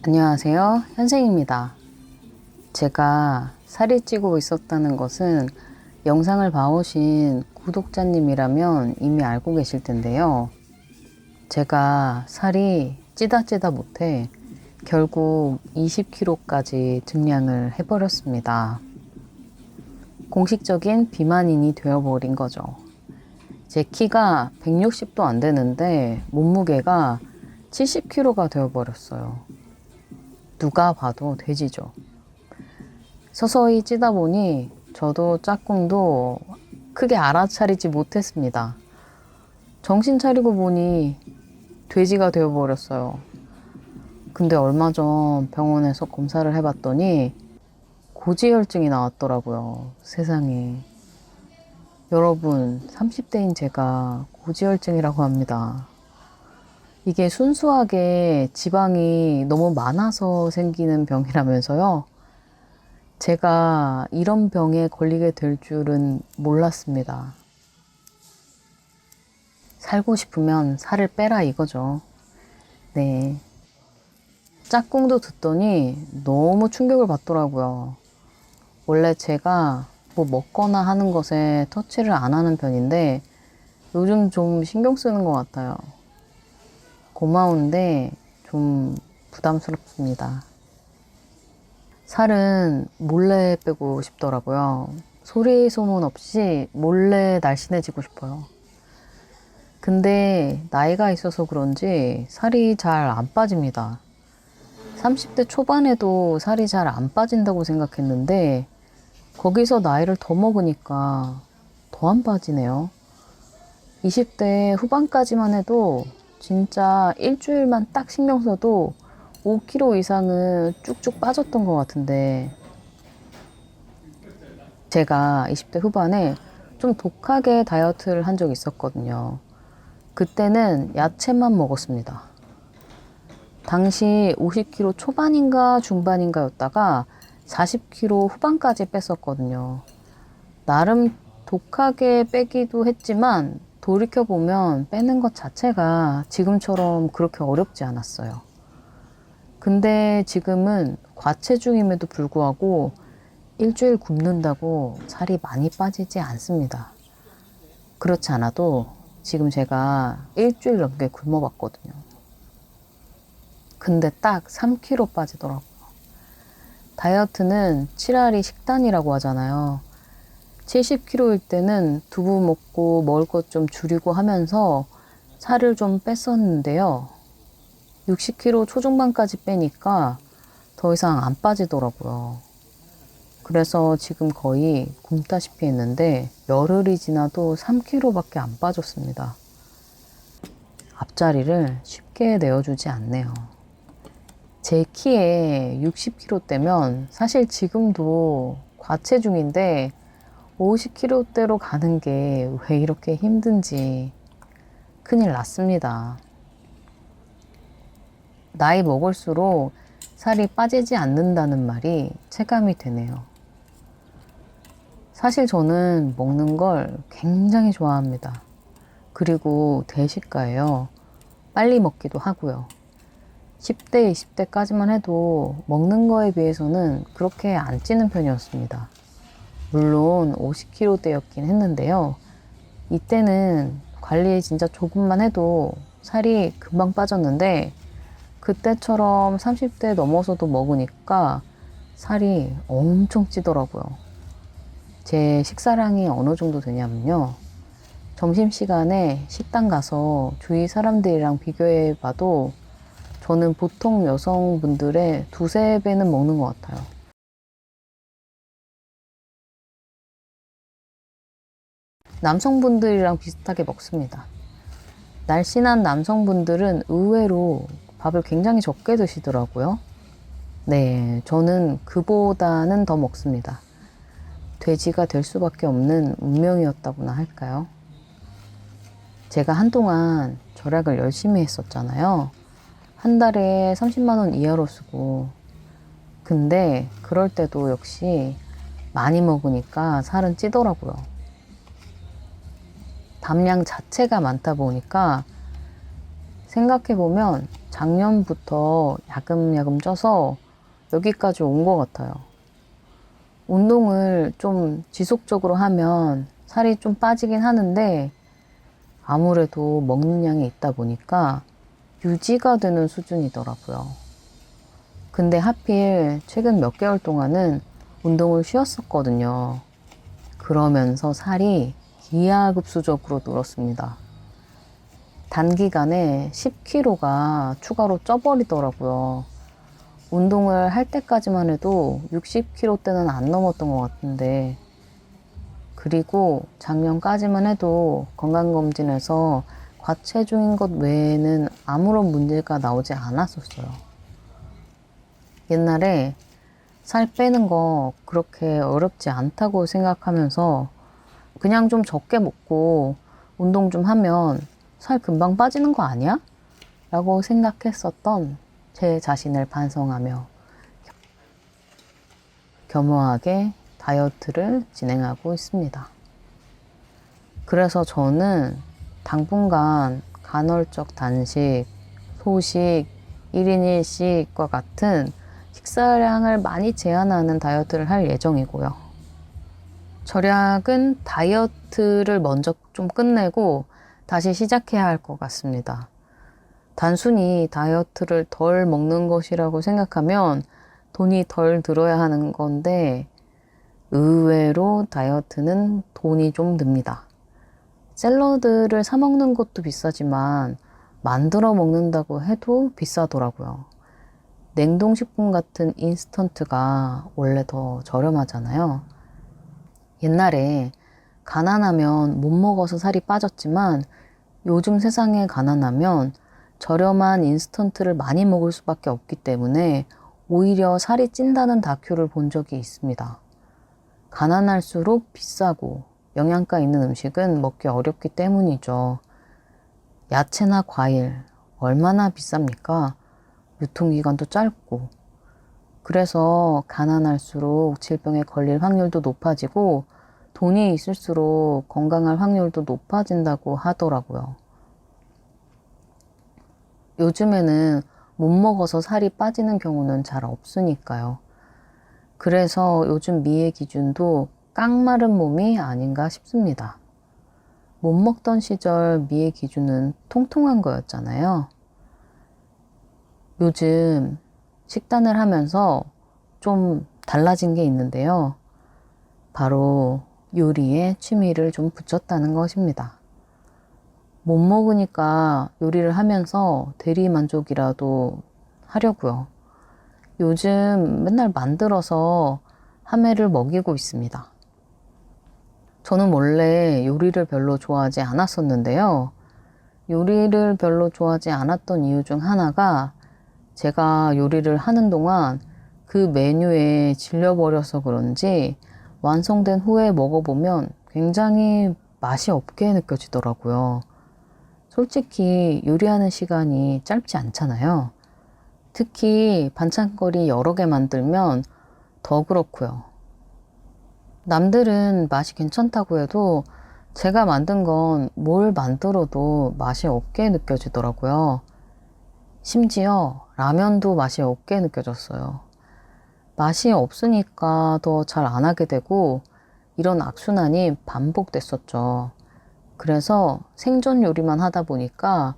안녕하세요. 현생입니다. 제가 살이 찌고 있었다는 것은 영상을 봐오신 구독자님이라면 이미 알고 계실 텐데요. 제가 살이 찌다 못해 결국 20kg까지 증량을 해버렸습니다. 공식적인 비만인이 되어버린 거죠. 제 키가 160도 안 되는데 몸무게가 70kg가 되어버렸어요. 누가 봐도 돼지죠. 서서히 찌다 보니 저도 짝꿍도 크게 알아차리지 못했습니다. 정신 차리고 보니 돼지가 되어버렸어요. 근데 얼마 전 병원에서 검사를 해봤더니 고지혈증이 나왔더라고요. 세상에. 여러분, 30대인 제가 고지혈증이라고 합니다. 이게 순수하게 지방이 너무 많아서 생기는 병이라면서요. 제가 이런 병에 걸리게 될 줄은 몰랐습니다. 살고 싶으면 살을 빼라 이거죠. 네. 짝꿍도 듣더니 너무 충격을 받더라고요. 원래 제가 뭐 먹거나 하는 것에 터치를 안 하는 편인데 요즘 좀 신경 쓰는 것 같아요. 고마운데 좀 부담스럽습니다. 살은 몰래 빼고 싶더라고요. 소리 소문 없이 몰래 날씬해지고 싶어요. 근데 나이가 있어서 그런지 살이 잘 안 빠집니다. 30대 초반에도 살이 잘 안 빠진다고 생각했는데 거기서 나이를 더 먹으니까 더 안 빠지네요. 20대 후반까지만 해도 진짜 일주일만 딱 신경 써도 5kg 이상은 쭉쭉 빠졌던 것 같은데 제가 20대 후반에 좀 독하게 다이어트를 한 적이 있었거든요. 그때는 야채만 먹었습니다. 당시 50kg 초반인가 중반인가였다가 40kg 후반까지 뺐었거든요. 나름 독하게 빼기도 했지만 돌이켜보면 빼는 것 자체가 지금처럼 그렇게 어렵지 않았어요. 근데 지금은 과체중임에도 불구하고 일주일 굶는다고 살이 많이 빠지지 않습니다. 그렇지 않아도 지금 제가 일주일 넘게 굶어봤거든요. 근데 딱 3kg 빠지더라고요. 다이어트는 칠알이 식단이라고 하잖아요. 70kg일 때는 두부 먹고 먹을 것 좀 줄이고 하면서 살을 좀 뺐었는데요. 60kg 초중반까지 빼니까 더 이상 안 빠지더라고요. 그래서 지금 거의 굶다시피 했는데 열흘이 지나도 3kg밖에 안 빠졌습니다. 앞자리를 쉽게 내어주지 않네요. 제 키에 60kg대면 사실 지금도 과체중인데 50kg대로 가는 게 왜 이렇게 힘든지 큰일 났습니다. 나이 먹을수록 살이 빠지지 않는다는 말이 체감이 되네요. 사실 저는 먹는 걸 굉장히 좋아합니다. 그리고 대식가예요. 빨리 먹기도 하고요. 10대, 20대까지만 해도 먹는 거에 비해서는 그렇게 안 찌는 편이었습니다. 물론 50kg대였긴 했는데요. 이때는 관리 진짜 조금만 해도 살이 금방 빠졌는데 그때처럼 30대 넘어서도 먹으니까 살이 엄청 찌더라고요. 제 식사량이 어느 정도 되냐면요. 점심시간에 식당 가서 주위 사람들이랑 비교해 봐도 저는 보통 여성분들의 두세 배는 먹는 것 같아요. 남성분들이랑 비슷하게 먹습니다. 날씬한 남성분들은 의외로 밥을 굉장히 적게 드시더라고요. 네, 저는 그보다는 더 먹습니다. 돼지가 될 수밖에 없는 운명이었다고나 할까요? 제가 한동안 절약을 열심히 했었잖아요. 한 달에 30만 원 이하로 쓰고. 근데 그럴 때도 역시 많이 먹으니까 살은 찌더라고요. 담량 자체가 많다 보니까 생각해보면 작년부터 야금야금 쪄서 여기까지 온 것 같아요. 운동을 좀 지속적으로 하면 살이 좀 빠지긴 하는데 아무래도 먹는 양이 있다 보니까 유지가 되는 수준이더라고요. 근데 하필 최근 몇 개월 동안은 운동을 쉬었었거든요. 그러면서 살이 기하급수적으로 늘었습니다. 단기간에 10kg가 추가로 쪄버리더라고요. 운동을 할 때까지만 해도 60kg대는 안 넘었던 것 같은데, 그리고 작년까지만 해도 건강검진에서 과체중인 것 외에는 아무런 문제가 나오지 않았었어요. 옛날에 살 빼는 거 그렇게 어렵지 않다고 생각하면서 그냥 좀 적게 먹고 운동 좀 하면 살 금방 빠지는 거 아니야? 라고 생각했었던 제 자신을 반성하며 겸허하게 다이어트를 진행하고 있습니다. 그래서 저는 당분간 간헐적 단식, 소식, 1인 1식과 같은 식사량을 많이 제한하는 다이어트를 할 예정이고요. 절약은 다이어트를 먼저 좀 끝내고 다시 시작해야 할 것 같습니다. 단순히 다이어트를 덜 먹는 것이라고 생각하면 돈이 덜 들어야 하는 건데 의외로 다이어트는 돈이 좀 듭니다. 샐러드를 사 먹는 것도 비싸지만 만들어 먹는다고 해도 비싸더라고요. 냉동식품 같은 인스턴트가 원래 더 저렴하잖아요. 옛날에 가난하면 못 먹어서 살이 빠졌지만 요즘 세상에 가난하면 저렴한 인스턴트를 많이 먹을 수밖에 없기 때문에 오히려 살이 찐다는 다큐를 본 적이 있습니다. 가난할수록 비싸고 영양가 있는 음식은 먹기 어렵기 때문이죠. 야채나 과일 얼마나 비쌉니까? 유통기간도 짧고. 그래서 가난할수록 질병에 걸릴 확률도 높아지고 돈이 있을수록 건강할 확률도 높아진다고 하더라고요. 요즘에는 못 먹어서 살이 빠지는 경우는 잘 없으니까요. 그래서 요즘 미의 기준도 깡마른 몸이 아닌가 싶습니다. 못 먹던 시절 미의 기준은 통통한 거였잖아요. 요즘 식단을 하면서 좀 달라진 게 있는데요. 바로 요리에 취미를 좀 붙였다는 것입니다. 못 먹으니까 요리를 하면서 대리 만족이라도 하려고요. 요즘 맨날 만들어서 하매를 먹이고 있습니다. 저는 원래 요리를 별로 좋아하지 않았었는데요. 요리를 별로 좋아하지 않았던 이유 중 하나가 제가 요리를 하는 동안 그 메뉴에 질려버려서 그런지 완성된 후에 먹어보면 굉장히 맛이 없게 느껴지더라고요. 솔직히 요리하는 시간이 짧지 않잖아요. 특히 반찬거리 여러 개 만들면 더 그렇고요. 남들은 맛이 괜찮다고 해도 제가 만든 건 뭘 만들어도 맛이 없게 느껴지더라고요. 심지어 라면도 맛이 없게 느껴졌어요. 맛이 없으니까 더 잘 안 하게 되고 이런 악순환이 반복됐었죠. 그래서 생존 요리만 하다 보니까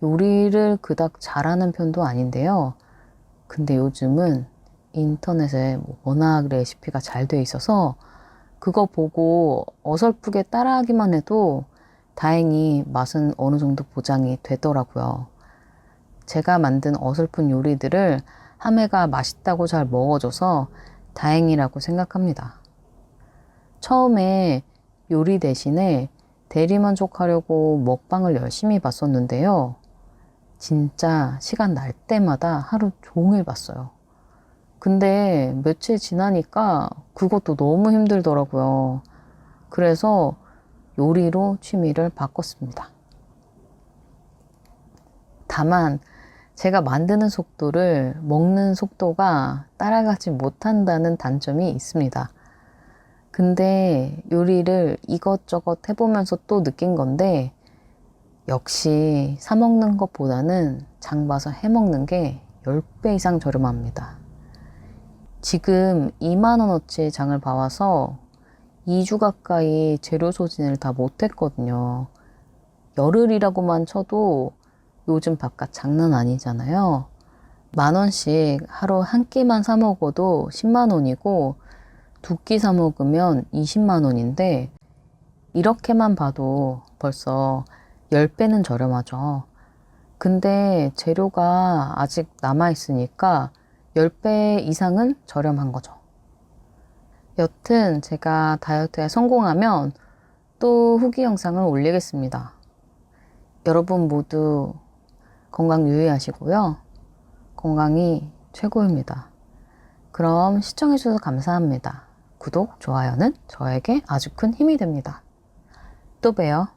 요리를 그닥 잘하는 편도 아닌데요. 근데 요즘은 인터넷에 워낙 레시피가 잘 돼 있어서 그거 보고 어설프게 따라하기만 해도 다행히 맛은 어느 정도 보장이 되더라고요. 제가 만든 어설픈 요리들을 하매가 맛있다고 잘 먹어줘서 다행이라고 생각합니다. 처음에 요리 대신에 대리만족하려고 먹방을 열심히 봤었는데요. 진짜 시간 날 때마다 하루 종일 봤어요. 근데 며칠 지나니까 그것도 너무 힘들더라고요. 그래서 요리로 취미를 바꿨습니다. 다만 제가 만드는 속도를 먹는 속도가 따라가지 못한다는 단점이 있습니다. 근데 요리를 이것저것 해보면서 또 느낀 건데 역시 사 먹는 것보다는 장 봐서 해 먹는 게 10배 이상 저렴합니다. 지금 2만 원어치 장을 봐와서 2주 가까이 재료 소진을 다 못했거든요. 열흘이라고만 쳐도 요즘 밥값 장난 아니잖아요. 10,000원씩 하루 한 끼만 사 먹어도 10만 원이고 두 끼 사 먹으면 20만 원인데 이렇게만 봐도 벌써 10배는 저렴하죠. 근데 재료가 아직 남아있으니까 10배 이상은 저렴한 거죠. 여튼 제가 다이어트에 성공하면 또 후기 영상을 올리겠습니다. 여러분 모두 건강 유의하시고요. 건강이 최고입니다. 그럼 시청해주셔서 감사합니다. 구독, 좋아요는 저에게 아주 큰 힘이 됩니다. 또 봬요.